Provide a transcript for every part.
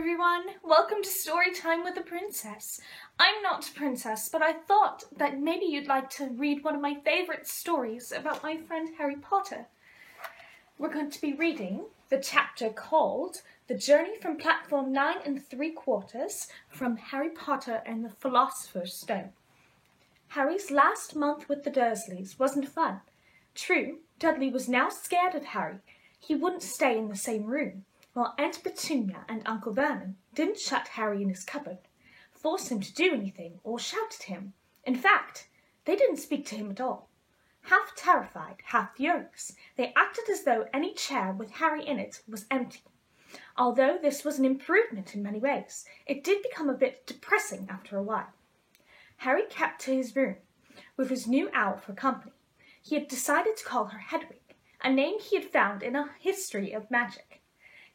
everyone! Welcome to Storytime with the Princess. I'm not a princess, but I thought that maybe you'd like to read one of my favourite stories about my friend Harry Potter. We're going to be reading the chapter called The Journey from Platform 9 3/4 from Harry Potter and the Philosopher's Stone. Harry's last month with the Dursleys wasn't fun. True, Dudley was now scared of Harry. He wouldn't stay in the same room, while Aunt Petunia and Uncle Vernon didn't shut Harry in his cupboard, force him to do anything, or shout at him. In fact, they didn't speak to him at all. Half terrified, half furious, they acted as though any chair with Harry in it was empty. Although this was an improvement in many ways, it did become a bit depressing after a while. Harry kept to his room, with his new owl for company. He had decided to call her Hedwig, a name he had found in a history of magic.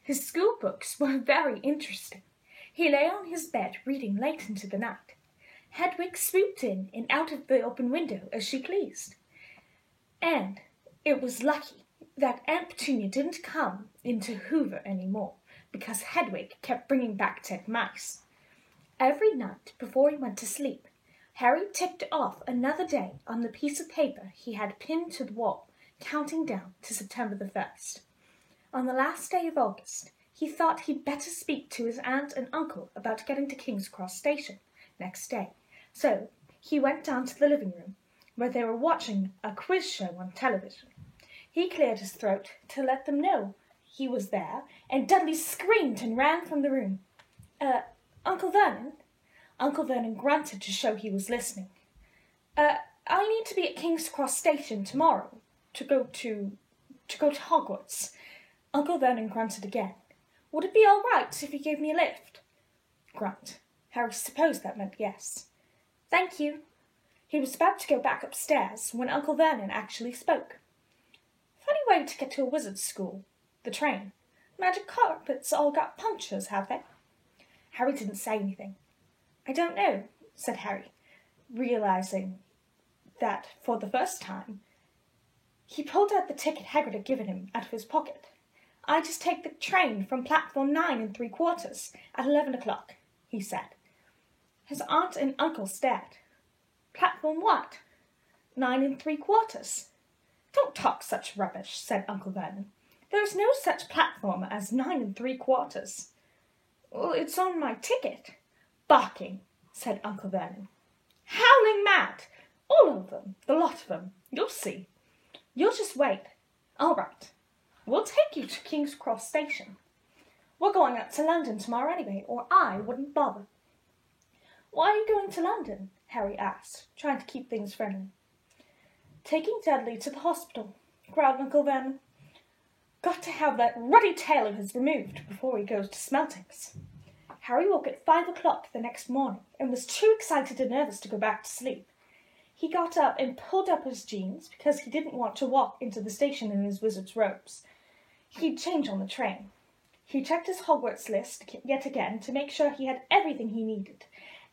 His school books were very interesting. He lay on his bed reading late into the night. Hedwig swooped in and out of the open window as she pleased. And it was lucky that Aunt Petunia didn't come into Hoover any more, because Hedwig kept bringing back dead mice. Every night before he went to sleep, Harry ticked off another day on the piece of paper he had pinned to the wall, counting down to September the 1st. On the last day of August, he thought he'd better speak to his aunt and uncle about getting to King's Cross Station next day. So he went down to the living room, where they were watching a quiz show on television. He cleared his throat to let them know he was there, and Dudley screamed and ran from the room. Uncle Vernon? Uncle Vernon grunted to show he was listening. I need to be at King's Cross Station tomorrow to go to Hogwarts. Uncle Vernon grunted again. Would it be all right if you gave me a lift? Grunt. Harry supposed that meant yes. Thank you. He was about to go back upstairs when Uncle Vernon actually spoke. Funny way to get to a wizard's school. The train. Magic carpets all got punctures, have they? Harry didn't say anything. I don't know, said Harry, realizing that for the first time he pulled out the ticket Hagrid had given him out of his pocket. I just take the train from platform 9 3/4 at 11 o'clock, he said. His aunt and uncle stared. Platform what? 9 3/4. Don't talk such rubbish, said Uncle Vernon. There is no such platform as 9 3/4. Well, it's on my ticket. Barking, said Uncle Vernon. Howling mad! All of them, the lot of them. You'll see. You'll just wait. All right. We'll take you to King's Cross Station. We're going up to London tomorrow anyway, or I wouldn't bother. Why are you going to London? Harry asked, trying to keep things friendly. Taking Dudley to the hospital, growled Uncle Vernon. Got to have that ruddy tail of his removed before he goes to Smeltings. Harry woke at 5 o'clock the next morning and was too excited and nervous to go back to sleep. He got up and pulled up his jeans because he didn't want to walk into the station in his wizard's robes. He'd change on the train. He checked his Hogwarts list yet again to make sure he had everything he needed,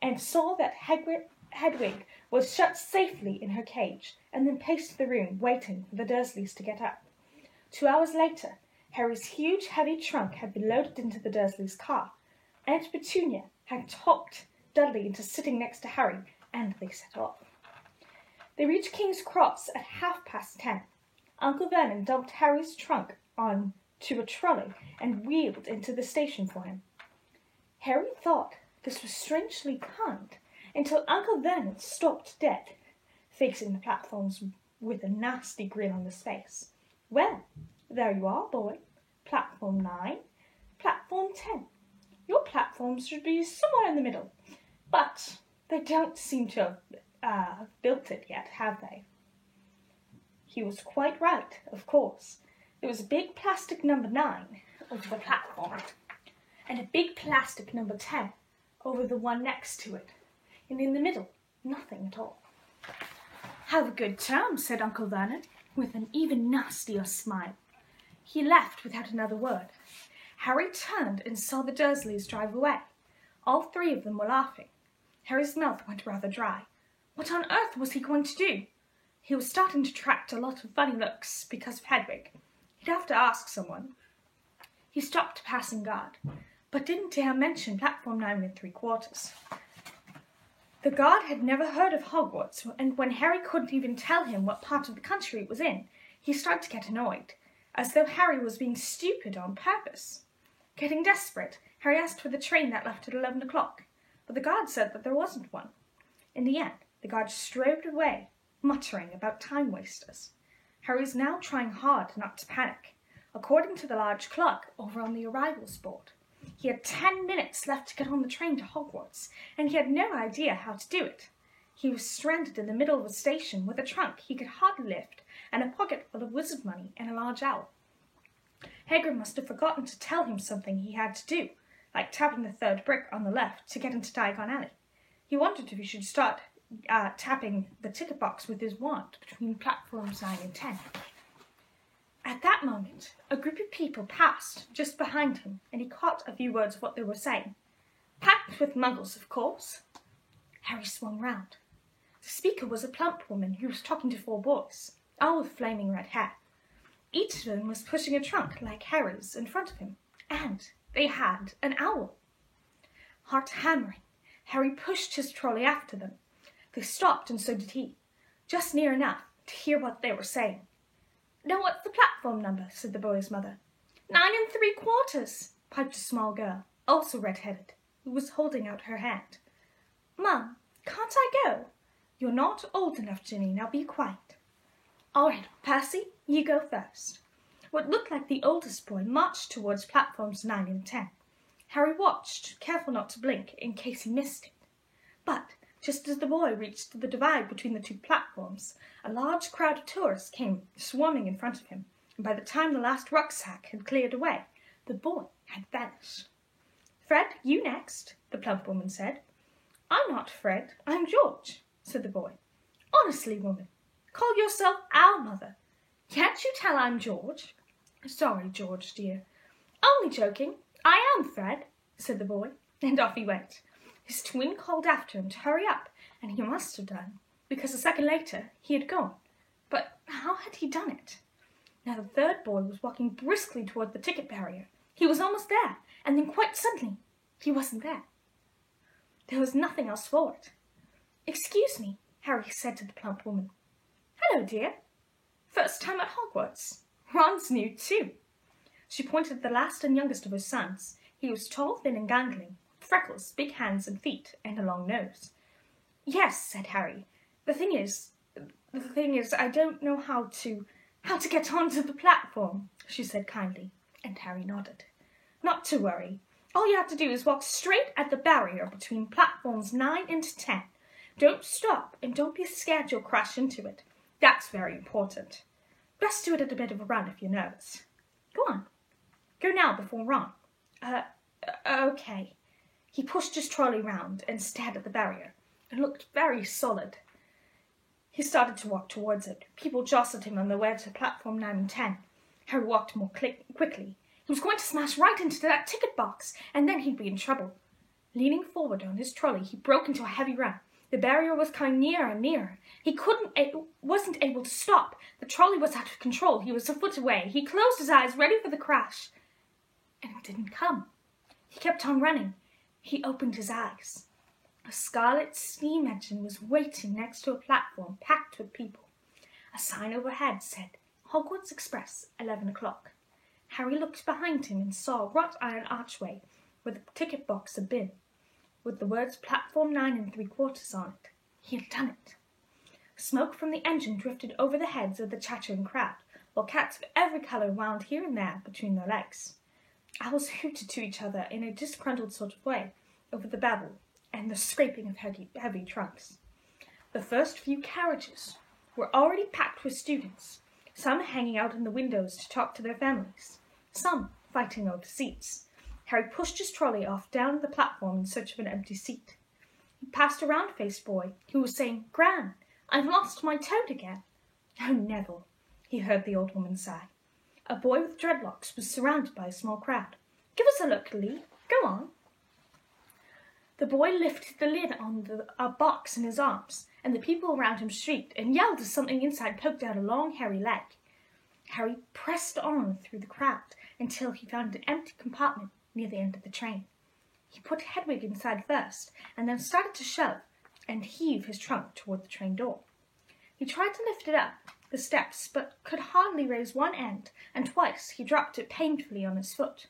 and saw that Hedwig was shut safely in her cage, and then paced the room waiting for the Dursleys to get up. 2 hours later, Harry's huge heavy trunk had been loaded into the Dursleys' car. Aunt Petunia had talked Dudley into sitting next to Harry, and they set off. They reached King's Cross at 10:30. Uncle Vernon dumped Harry's trunk onto a trolley and wheeled into the station for him. Harry thought this was strangely kind until Uncle Vernon stopped dead, facing the platforms with a nasty grin on his face. Well, there you are, boy. Platform 9, platform 10. Your platforms should be somewhere in the middle, but they don't seem to have built it yet, have they? He was quite right, of course. There was a big plastic number 9 over the platform, and a big plastic number 10 over the one next to it, and in the middle, nothing at all. Have a good time, said Uncle Vernon, with an even nastier smile. He left without another word. Harry turned and saw the Dursleys drive away. All three of them were laughing. Harry's mouth went rather dry. What on earth was he going to do? He was starting to attract a lot of funny looks because of Hedwig. He'd have to ask someone. He stopped a passing guard, but didn't dare mention platform 9 3/4. The guard had never heard of Hogwarts, and when Harry couldn't even tell him what part of the country it was in, he started to get annoyed, as though Harry was being stupid on purpose. Getting desperate, Harry asked for the train that left at 11 o'clock, but the guard said that there wasn't one. In the end, the guard strode away, muttering about time wasters. Harry was now trying hard not to panic. According to the large clock over on the arrivals board, he had 10 minutes left to get on the train to Hogwarts, and he had no idea how to do it. He was stranded in the middle of a station with a trunk he could hardly lift and a pocket full of wizard money and a large owl. Hagrid must have forgotten to tell him something he had to do, like tapping the third brick on the left to get into Diagon Alley. He wondered if he should start tapping the ticket box with his wand between platforms 9 and 10. At that moment, a group of people passed just behind him, and he caught a few words of what they were saying. Packed with muggles, of course. Harry swung round. The speaker was a plump woman who was talking to 4 boys, all with flaming red hair. Each of them was pushing a trunk like Harry's in front of him, and they had an owl. Heart hammering, Harry pushed his trolley after them. They stopped, and so did he, just near enough to hear what they were saying. "Now what's the platform number?" said the boy's mother. 9 3/4, piped a small girl, also red-headed, who was holding out her hand. "Mum, can't I go?" "You're not old enough, Ginny. Now be quiet." "All right, Percy, you go first." What looked like the oldest boy marched towards platforms 9 and 10. Harry watched, careful not to blink in case he missed it. But just as the boy reached the divide between the 2 platforms, a large crowd of tourists came swarming in front of him, and by the time the last rucksack had cleared away, the boy had vanished. "Fred, you next," the plump woman said. "I'm not Fred, I'm George," said the boy. "Honestly, woman, call yourself our mother. Can't you tell I'm George?" "Sorry, George, dear." "Only joking. I am Fred," said the boy, and off he went. His twin called after him to hurry up, and he must have done, because a second later he had gone. But how had he done it? Now the third boy was walking briskly toward the ticket barrier. He was almost there, and then quite suddenly he wasn't there. There was nothing else for it. "Excuse me," Harry said to the plump woman. "Hello, dear. First time at Hogwarts. Ron's new too." She pointed at the last and youngest of her sons. He was tall, thin, and gangling, with freckles, big hands and feet, and a long nose. "Yes," said Harry. The thing is, I don't know how to get onto the platform," she said kindly, and Harry nodded. "Not to worry. All you have to do is walk straight at the barrier between platforms 9 and 10. Don't stop, and don't be scared you'll crash into it. That's very important. Best do it at a bit of a run if you're nervous. Go on. Go now before Ron." Okay." He pushed his trolley round and stared at the barrier. It looked very solid. He started to walk towards it. People jostled him on the way to platform 9 and 10. Harry walked more quickly. He was going to smash right into that ticket box, and then he'd be in trouble. Leaning forward on his trolley, he broke into a heavy run. The barrier was coming nearer and nearer. He wasn't able to stop. The trolley was out of control. He was a foot away. He closed his eyes, ready for the crash. And it didn't come. He kept on running. He opened his eyes. A scarlet steam engine was waiting next to a platform packed with people. A sign overhead said, "Hogwarts Express, 11 o'clock. Harry looked behind him and saw a wrought iron archway where the ticket box had been, with the words platform 9 3/4 on it. He had done it. Smoke from the engine drifted over the heads of the chattering crowd, while cats of every colour wound here and there between their legs. Owls hooted to each other in a disgruntled sort of way over the babble and the scraping of heavy trunks. The first few carriages were already packed with students, some hanging out in the windows to talk to their families, some fighting over seats. Harry pushed his trolley off down the platform in search of an empty seat. He passed a round-faced boy who was saying, "Gran, I've lost my toad again." "Oh, Neville," he heard the old woman sigh. A boy with dreadlocks was surrounded by a small crowd. "Give us a look, Lee. Go on." The boy lifted the lid on a box in his arms, and the people around him shrieked and yelled as something inside poked out a long, hairy leg. Harry pressed on through the crowd until he found an empty compartment near the end of the train. He put Hedwig inside first, and then started to shove and heave his trunk toward the train door. He tried to lift it up the steps, but could hardly raise one end, and twice he dropped it painfully on his foot.